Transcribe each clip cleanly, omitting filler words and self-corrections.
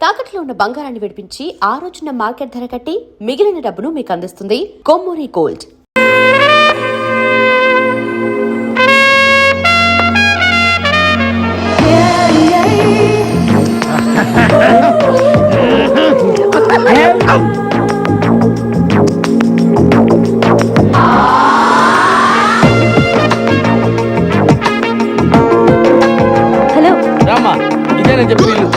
తాకట్లో ఉన్న బంగారాన్ని విడిపించి ఆ రోజున మార్కెట్ ధర కట్టి మిగిలిన డబ్బును మీకు అందిస్తుంది కొమ్మూరి గోల్డ్. హలో రామా, ఇదేనా చెప్పి వీళ్ళు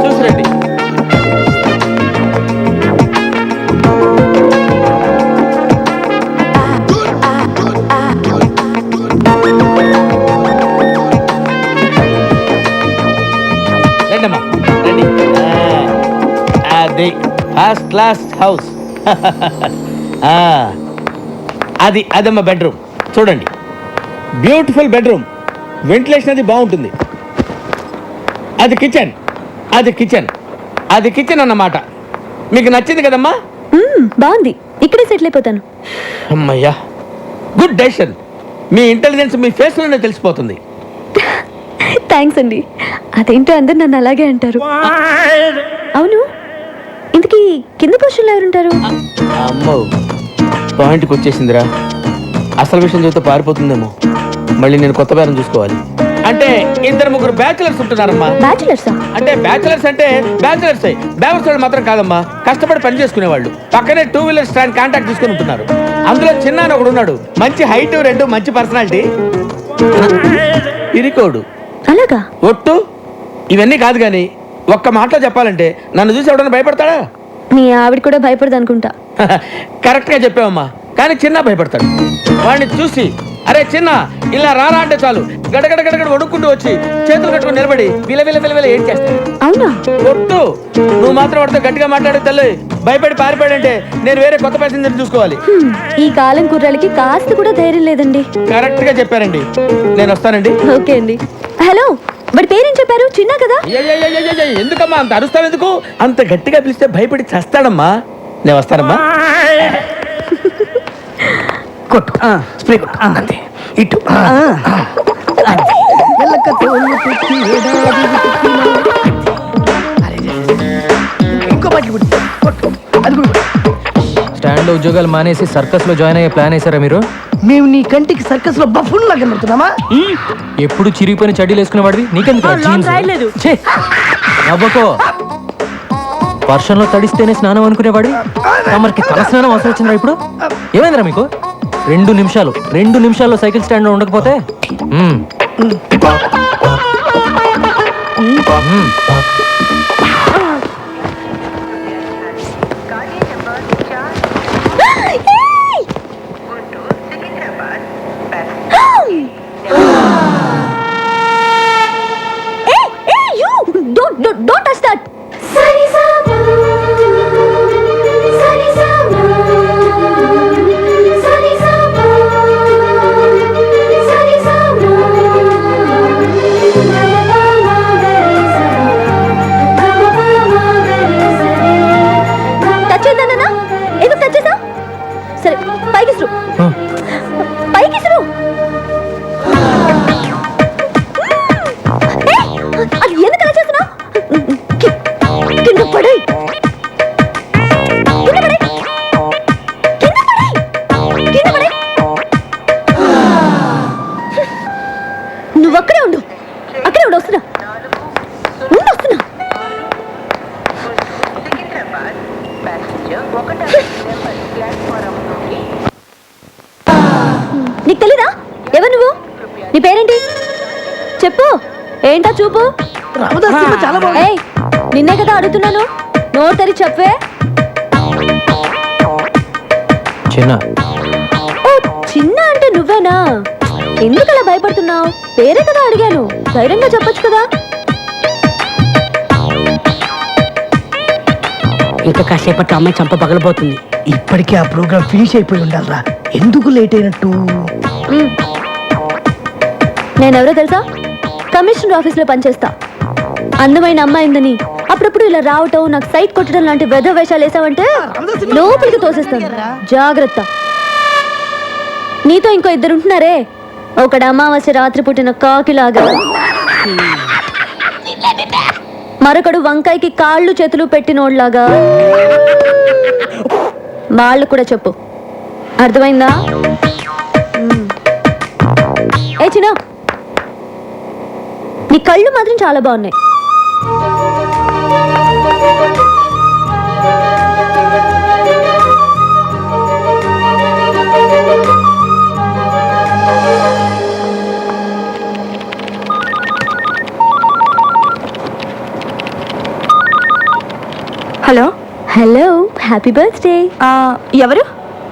చూసిరండి. రండమ్మా రండి. అది ఫస్ట్ క్లాస్ హౌస్. అదమ్మా బెడ్రూమ్ చూడండి. బ్యూటిఫుల్ బెడ్రూమ్, వెంటిలేషన్ అది బాగుంటుంది. అది కిచెన్ అన్నమాట. మీకు నచ్చింది కదమ్మా? బాగుంది, ఇక్కడే సెటిల్ అయిపోతాను. అమ్మయ్యా, గుడ్ డెసిషన్. మీ ఇంటెలిజెన్స్ మీ ఫేస్లోనే తెలిసిపోతుంది. థ్యాంక్స్ అండి. అదేంటో అందరు నన్ను అలాగే అంటారు. అవును, ఇంతకీ కింద పొజిషన్లో ఎవరుంటారు? అమ్మో, పాయింట్కి వచ్చేసిందిరా. అసలు విషయం చెబితే పారిపోతుందేమో. మళ్ళీ నేను కొత్త బేరం చూసుకోవాలి. అంటే 2-3 బ్యాచులర్స్ ఉంటున్నారమ్మా. బ్యాచులర్సా? అంటే బ్యాచులర్స్ బ్యాచులర్స్ మాత్రం కాదమ్మా, కష్టపడి పని చేసుకునేవాళ్ళు. పక్కనే 2 వీలర్ స్టాండ్ కాంటాక్ట్ తీసుకుని ఉంటున్నారు. అందులో చిన్న ఒకడు ఉన్నాడు, మంచి హైట్, 2 మంచి పర్సనాలిటీ, ఇరికోడు. అలాగా? ఒట్టు ఇవన్నీ కాదు కానీ ఒక్క మాటలో చెప్పాలంటే నన్ను చూసి ఎవడన్నా భయపడతాడా? మీ ఆవిడ కూడా భయపడదు అనుకుంటా. కరెక్ట్ గా చెప్పావమ్మా, కానీ చిన్న భయపడతాడు. వాడిని చూసి అరే చిన్న ఇలా రారా అంటే చాలు గడగడ వడుక్కుంటూ వచ్చి చేతులు కట్టుకుని నిలబడి విల ఏం చేస్తాడు. అవునా? ఒట్టు నువ్వు మాత్రం వాడితో గట్టిగా మాట్లాడే తల్లి భయపడి పారిపోయాడంటే నేను వేరే కొత్త ప్యాసింజర్ చూసుకోవాలి. ఈ కాలం కుర్రాలకి కాస్త కూడా ధైర్యం లేదండి. కరెక్ట్ గా చెప్పారండి, నేను వస్తానండి. ఓకే అండి. హలో, మరి పేరేం చెప్పారు? చిన్న కదా? ఎందుకమ్మా అంత అరుస్తావు? ఎందుకు అంత గట్టిగా పిలిస్తే భయపడి చేస్తాడమ్మా. నేను వస్తానమ్మా. కొట్టు స్ప్రే కొట్టు అంతే. ఇటు ఇంకో బట్టి కొట్టు. అది కూడా స్టాండ్ లో ఉద్యోగాలు మానేసి సర్కస్ లో జాయిన్ అయ్యే ప్లాన్ వేసారా మీరు? మేము నీ కంటికి సర్కస్ లో బఫూన్ లాగా కనబడుతున్నామా? ఎప్పుడు చిరిగిపోయిన చెడ్డీలు వేసుకునే వాడివి నీకెందుకు? నవ్వకో. వర్షంలో తడిస్తేనే స్నానం అనుకునేవాడివి. తమరికి తల స్నానం అవసరం వచ్చిందా ఇప్పుడు? ఏమైందిరా మీకు? 2 నిమిషాల్లో సైకిల్ స్టాండ్ లో ఉండకపోతే Don't touch that. సరే పైకి అది ఎందుకు అలా చేస్తున్నా? కింద పడే నువ్వు అక్కడే ఉండు. వస్తున్నా. నీకు తెలీదా? ఎవరు నువ్వు? నీ పేరేంటి చెప్పు. ఏంటా చూపు? ఏయ్, నిన్నే కదా అడుగుతున్నాను, నోరు తెరి చెప్పే. చిన్న. ఓ చిన్న అంటే నువ్వేనా? ఎందుకలా భయపడుతున్నావు? పేరే కదా అడిగాను, ధైర్యంగా చెప్పొచ్చు కదా. ఇంకా కాసేపట్లో అమ్మాయి చంప పగలబోతుంది. ఇప్పటికే ఆ ప్రోగ్రామ్ ఫినిష్ అయిపోయి ఉండాలరా. ఎందుకు లేట్ అయినట్టు? నేనెవరో తెలుసా? కమిషనర్ ఆఫీస్ లో పనిచేస్తా. అందమైన అమ్మాయిందని అప్పుడప్పుడు ఇలా రావటం, నాకు సైట్ కొట్టడం లాంటి వెధ వేషాలు వేసావంటే లోపలికి తోసేస్తాను. జాగ్రత్త. నీతో ఇంకో 2 ఉంటున్నారే, ఒకడు అమావాస్య రాత్రి పుట్టిన కాకిలాగా. మరొకడు వంకాయకి కాళ్ళు చేతులు పెట్టినోడ్లాగా వాళ్ళు కూడా చెప్పు, అర్థమైందా? ఏ చిన్న, నీ కళ్ళు మాత్రం చాలా బాగున్నాయి. Hello hello, happy birthday. ఎవరు?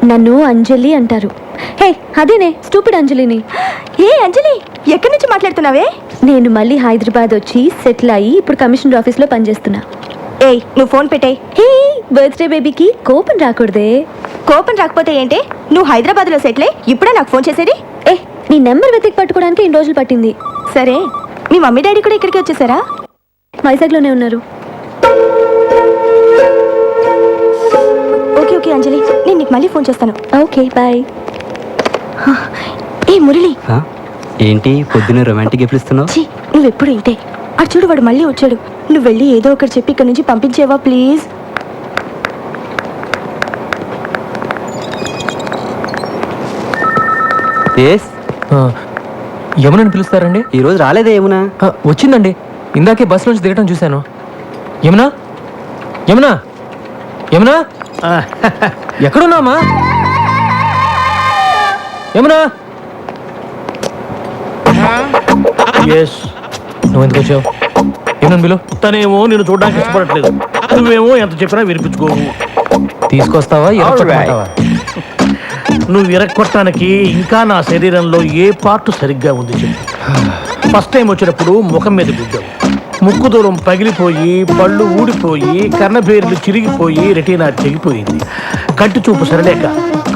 నన్ను అంజలి అంటారు. హే, అదేనే స్టూపిడ్ అంజలిని. ఏ అంజలి, ఎక్కడి నుంచి మాట్లాడుతున్నావే? నేను మళ్ళీ హైదరాబాద్ వచ్చి సెటిల్ అయ్యి ఇప్పుడు కమిషనర్ ఆఫీస్లో పనిచేస్తున్నా. ఏయ్, నువ్వు ఫోన్ పెట్టే. హే, బర్త్డే బేబీకి కోపం రాకూడదే. కోపం రాకపోతే ఏంటే? నువ్వు హైదరాబాద్లో సెటిల్ అయ్యి ఇప్పుడే నాకు ఫోన్ చేసేది? ఏ, నీ నెంబర్ వెతికి పట్టుకోవడానికి ఇన్ని రోజులు పట్టింది. సరే, మీ మమ్మీ డాడీ కూడా ఇక్కడికి వచ్చేసారా? వైజాగ్లోనే ఉన్నారు. ఓకే ఓకే అంజలి, నేను నీకు మళ్ళీ ఫోన్ చేస్తాను. Okay, bye. ఏ మురళి, ఏంటి పొద్దున్న రొమాంటిక్ గిఫ్ట్లు ఇస్తున్నావు? ఛీ, నువ్వెప్పుడు ఇంతే. అటు చూడు, వాడు మళ్ళీ వచ్చాడు. నువ్వు వెళ్ళి ఏదో ఒకటి చెప్పి ఇక్కడ నుంచి పంపించేవా ప్లీజ్? యమునని పిలుస్తారండి? ఈరోజు రాలేదే ఏమునా? వచ్చిందండి, ఇందాకే బస్ నుంచి దిగటం చూశాను. యమునా, యమునా, యమునా, ఎక్కడున్నామా? యమునా, నువ్వు ఎందుకు వచ్చావు? యమునని పిలు. తనేమో నేను చూడడానికి ఇష్టపడట్లేదు, నువ్వేమో ఎంత చెప్పినా వినిపించుకోవు. తీసుకొస్తావా? ఎరగొట్టమంటావా? నువ్వు విరక్కొట్టడానికి ఇంకా నా శరీరంలో ఏ పార్ట్ సరిగ్గా ఉంది చెప్పు. ఫస్ట్ టైం వచ్చినప్పుడు ముఖం మీద గుద్దావు, ముక్కు దూరం పగిలిపోయి పళ్ళు ఊడిపోయి కర్ణబేర్లు చిరిగిపోయి రెటీనా చెగిపోయింది. కంటి చూపు సరలేక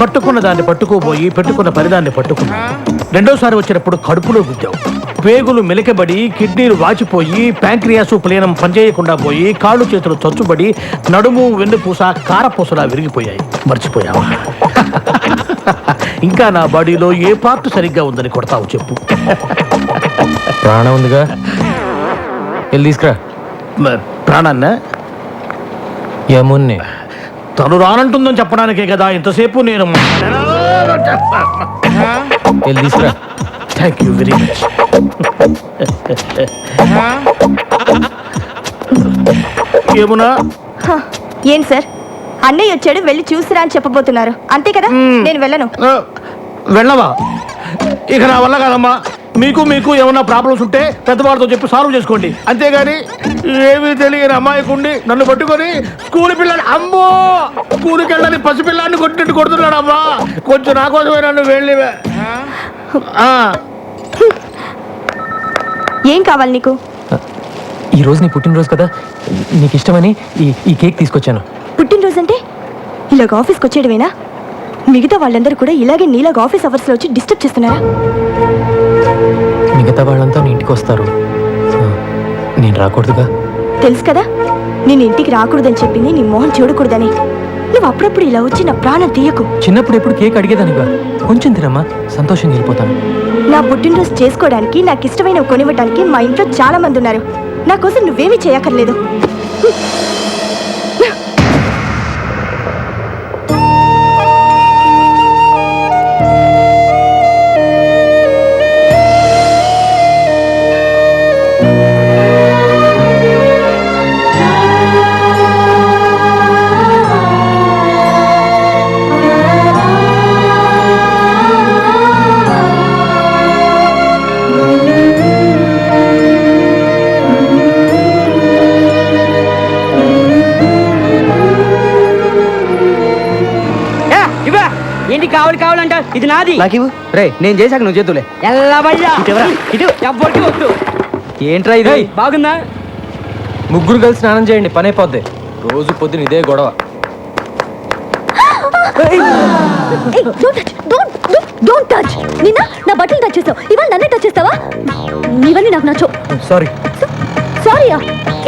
కట్టుకున్న దాన్ని పట్టుకోబోయి పెట్టుకున్న పరిదాన్ని పట్టుకున్నా. రెండోసారి వచ్చినప్పుడు కడుపులో గుద్దావు, పేగులు మెలికబడి కిడ్నీలు వాచిపోయి ప్యాంక్రియాసు ప్లీనం పనిచేయకుండా పోయి కాళ్ళు చేతులు చచ్చుబడి నడుము వెన్నుపూస కారపూసలా విరిగిపోయాయి. మర్చిపోయావా? ఇంకా నా బాడీలో ఏ పార్ట్ సరిగ్గా ఉందని కొడతావు చెప్పు. ప్రాణం ఉందిగా, వెళ్ళి తీసుకురా. ప్రాణాన్న యమున్ని. తను రానంటుందని చెప్పడానికే కదా ఇంతసేపు నేను. వెళ్ళి తీసుకురా. Thank you very much. ఏమునా? ఏంటి సార్, అన్నయ్య వచ్చాడు, వెళ్ళి చూసిరా అని చెప్పబోతున్నారు అంతే కదా? నేను వెళ్ళను. వెళ్ళవా? ఇక నా వల్ల కాదమ్మా. మీకు ఏమన్నా ప్రాబ్లమ్స్ ఉంటే పెద్దవాళ్ళతో చెప్పి సాల్వ్ చేసుకోండి, అంతేగాని ఏమీ తెలియని అమ్మాయికుండి నన్ను పట్టుకొని స్కూల్ పిల్లని, అమ్మో స్కూల్కి వెళ్ళని పసిపిల్లాన్ని కొట్టినట్టు కొడుతున్నాడు అమ్మా. కొంచెం నా కోసమే నన్ను వెళ్ళి. ఏం కావాలి నీకు? ఈ రోజు నీ పుట్టినరోజు కదా, నీకు ఇష్టమని ఈ కేక్ తీసుకొచ్చాను. పుట్టినరోజు అంటే ఇలాగ ఆఫీస్కి వచ్చేయడమేనా? మిగతా వాళ్ళందరూ కూడా ఇలాగే నీలాగ ఆఫీస్ అవర్స్లో వచ్చి డిస్టర్బ్ చేస్తున్నారా? మిగతా వాళ్ళంతా నీ ఇంటికి వస్తారు, నేను రాకూడదుగా? తెలుసు కదా, నేను ఇంటికి రాకూడదని చెప్పింది నీ మొహం చూడకూడదని. నువ్వు అప్పుడప్పుడు ఇలా వచ్చి నా ప్రాణం తీయకు. చిన్నప్పుడు ఎప్పుడు కేక్ అడిగేదానిగా, కొంచెం తినమ్మా, సంతోషంగా వెళ్ళిపోతాను. నా పుట్టినరోజు చేసుకోవడానికి, నాకు ఇష్టమైనవి కొనివ్వడానికి మా ఇంట్లో చాలా మంది ఉన్నారు. నా కోసం నువ్వేమీ చేయక్కర్లేదు. ఏంటి కావాలంట? ఇది నాది. నాకు రే, నేను చేశాక నువ్వు చేతులే. ఎవ్వరికి వద్దు. ఏంట్రా ఇది? బాగుందా? ముగ్గురు కలిసి స్నానం చేయండి, పని అయిపోద్ది. రోజు పొద్దున ఇదే గొడవ. నిన్న నా బట్టలు టచ్ చేస్తావు, ఇవాళ నన్నే టచ్ చేస్తావా? ఇవన్నీ నాకు నచ్చవు. సారీ. సారీయా?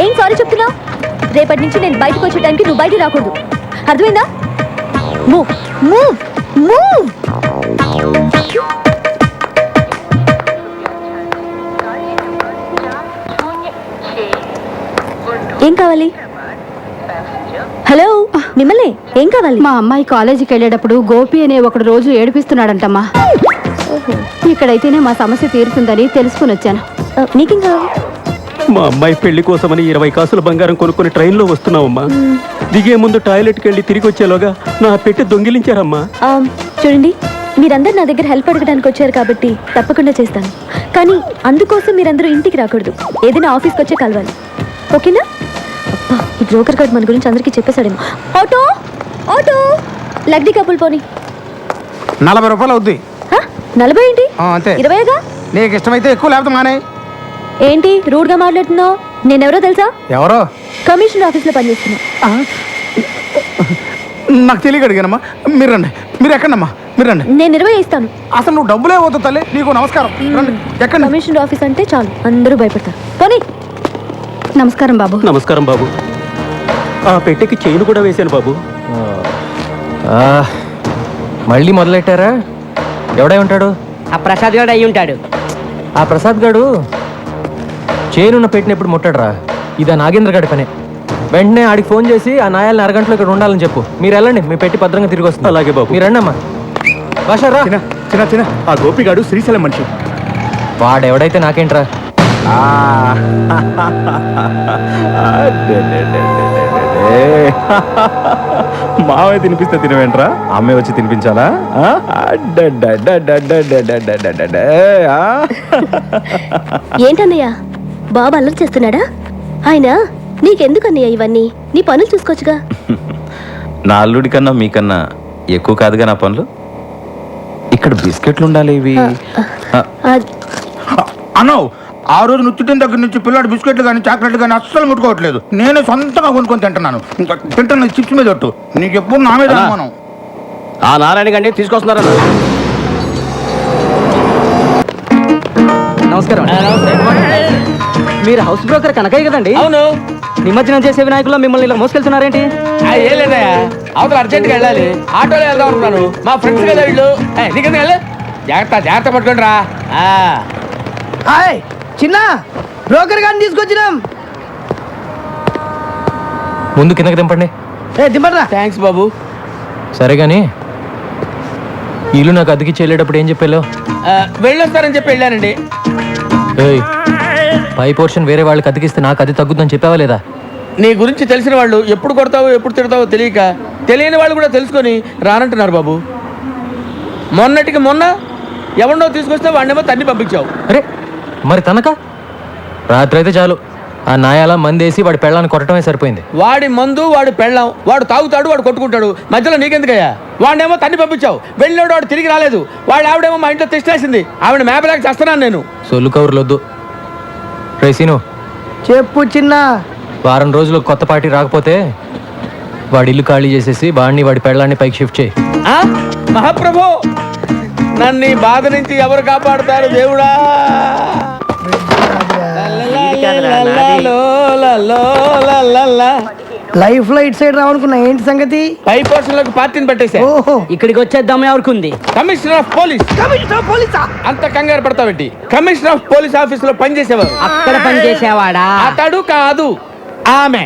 ఏం సారీ చెప్తున్నావు? రేపటి నుంచి నేను బయటకు వచ్చే టైంకి నువ్వు బయటికి రాకూడదు, అర్థమైందా? Move move move. ఏం కావాలి? హలో, మిమ్మల్ని ఏం కావాలి? మా అమ్మాయి కాలేజీకి వెళ్ళేటప్పుడు గోపి అనే ఒకడు రోజు ఏడిపిస్తున్నాడంటమ్మా. ఇక్కడైతేనే మా సమస్య తీరుతుందని తెలుసుకుని వచ్చాను. నీకేం కావాలి? మా అమ్మాయి పెళ్లి కోసమని 20 కాసుల బంగారం కొనుక్కొని ట్రైన్లో వస్తున్నావమ్మా. దిగే ముందు టాయిలెట్కి వెళ్ళి తిరిగి వచ్చేలోగా నా పెట్టి దొంగిలించారమ్మా. చూడండి, మీరందరూ నా దగ్గర హెల్ప్ అడగడానికి వచ్చారు కాబట్టి తప్పకుండా చేస్తాను. కానీ అందుకోసం మీరందరూ ఇంటికి రాకూడదు. ఏదైనా ఆఫీస్కి వచ్చే కలవాలి, ఓకేనా? అబ్బా, ఈ బ్రోకర్ గార్డ్ మన గురించి అందరికీ చెప్పేశాడేమో. ఆటో ఆటో, లగ్డి కప్పులు పోనీ. 40 రూపాయలు అవుద్ది. 40 ఏంటి? అంతే. 20గా? నీకు ఇష్టమైతే ఎక్కువ లేకపోతే మానే. ఏంటి రూడ్ గా మాట్లాడుతున్నావు? నేనెవరో తెలుసా? ఎవరో? కమిషనర్ ఆఫీస్ లో పనిచేస్తున్నా. నాకు తెలియక అడిగానమ్మా. మీరు రండి. మీరు ఎక్కడమ్మా? మీరు రండి. నేను 20 ఇస్తాను. అసలు నువ్వు డబ్బులే పోతావు తల్లి. నీకు నమస్కారం. రండి. ఎక్కడ? కమిషనర్ ఆఫీస్ అంటే చాలు అందరూ భయపడతారు. పోనీ. నమస్కారం బాబు. నమస్కారం బాబు. ఆ పెట్టెకి చైన్ కూడా వేశాను బాబు. మళ్ళీ మొదలెట్టారా? ఎవడై ఉంటాడు? ఆ ప్రసాద్ గారు అయి ఉంటాడు. ఆ ప్రసాద్ గాడు చేనున్న పెట్టిన ఎప్పుడు ముట్టాడురా. ఇది ఆ నాగేంద్ర గాడి పనే. వెంటనే ఆడికి ఫోన్ చేసి ఆ నాయాలని అరగంటలో ఇక్కడ ఉండాలని చెప్పు. మీరు వెళ్ళండి, మీ పెట్టి భద్రంగా తిరిగి వస్తుంది. అలాగే బాబు. మీరు రండి అమ్మా. బాషారా, చిన్న ఆ గోపిగాడు శ్రీశైలం మనిషి. వాడెవడైతే నాకేంట్రా. మావే తినిపిస్తే తినవేంట్రా? అమ్మే వచ్చి తినిపించాలా? ఏంటన్నయ్య, బాబు అల్లరి చేస్తున్నాడా? ఆయన నీకెందుకన్నయ్య ఇవన్నీ? నీ పనులు చూసుకోవచ్చుగా. నా అల్లుడి కన్నా మీకన్నా ఎక్కువ కాదుగా నా పనులు. ఇక్కడ బిస్కెట్లు ఉండాలి ఇవి. అన్నావు ఆ రోజు నుత్తిటిన దగ్గర నుంచి పిల్లాడు బిస్కెట్లు కానీ చాక్లెట్లు కానీ అస్సలు ముట్టుకోవట్లేదు. నేనే సొంతంగా కొనుక్కొని తింటున్నాను. ఇంకా తింటున్నా చిప్స్ మీద ఒట్టు. నీకు ఎప్పుడు నా మీద అనుమానం. ఆ నారాయణ గండి తీసుకొస్తున్నారా? నమస్కారం. మీరు హౌస్ బ్రోకర్ కనకయ్య కదండి? అవును. నిమజ్జనం చేసే వినాయకుల్లో మిమ్మల్ని ఇలా మోసుకెళ్తున్నారేంటి? ఏం లేదయ్యా, అవతల అర్జెంట్గా వెళ్ళాలి. ఆటోలో వెళ్దాం అనుకున్నాను. మా ఫ్రెండ్స్ కదా వీళ్ళు. నీకెందుకు వెళ్ళి జాగ్రత్త జాగ్రత్త పట్టుకోండి రా. హాయ్ చిన్న, బ్రోకర్ గారిని తీసుకొచ్చినాం. ముందు కిందకి దింపండి. దింపరా. థ్యాంక్స్ బాబు. సరే కానీ ఇల్లు నాకు అద్దెకిచ్చి వెళ్ళేటప్పుడు ఏం చెప్పాలో? వెళ్ళొస్తారని చెప్పి వెళ్ళానండి. ఏయ్, పై పోర్షన్ వేరే వాళ్ళకి అద్దెకిస్తే నాకు అది తగ్గుద్దని చెప్పావా లేదా? నీ గురించి తెలిసిన వాళ్ళు ఎప్పుడు కొడతావో ఎప్పుడు తిడతావో తెలియక తెలియని వాళ్ళు కూడా తెలుసుకొని రానంటున్నారు బాబు. మొన్నటికి మొన్న ఎవరినో తీసుకొస్తే వాడినేమో తన్ని పంపించావు. అరే మరి తనక రాత్రి అయితే చాలు ఆ నాయాల మందేసి వాడి పెళ్ళాన్ని కొట్టడమే సరిపోయింది. వాడి మందు వాడు పెళ్ళాం, వాడు తాగుతాడు, వాడు కొట్టుకుంటాడు. మధ్యలో నీకెందుకయ్యా? వాడినేమో తన్ని పంపించావు. వెళ్ళినాడు వాడు తిరిగి రాలేదు. వాడు ఆవిడేమో మా ఇంట్లో తెచ్చేసింది. ఆవిడ మేపలేక చేస్తున్నాను నేను. సొల్లు కౌరులొద్దు. రేసీను చెప్పు చిన్న. వారం రోజులు కొత్త పార్టీ రాకపోతే వాడి ఇల్లు ఖాళీ చేసేసి వాడిని వాడి పెళ్ళాన్ని పైకి షిఫ్ట్ చేయి. మహాప్రభు, నన్ను ఈ బాధ నుంచి ఎవరు కాపాడుతారు దేవుడా? లైఫ్ లో ఇటు సైడ్ రావనుకున్నా. ఏంటి సంగతి? పై పోర్షన్ లోకి పార్టీని పెట్టేశా. ఓహో, ఇక్కడికి వచ్చేద్దాం ఎవరికి? Commissioner of police. పోలీసా? అంత కంగారు పడతావేంటి? కమిషనర్ ఆఫ్ పోలీస్ ఆఫీస్ లో పనిచేసేవారు. అక్కడ పని చేసేవాడా? అతడు కాదు, ఆమె.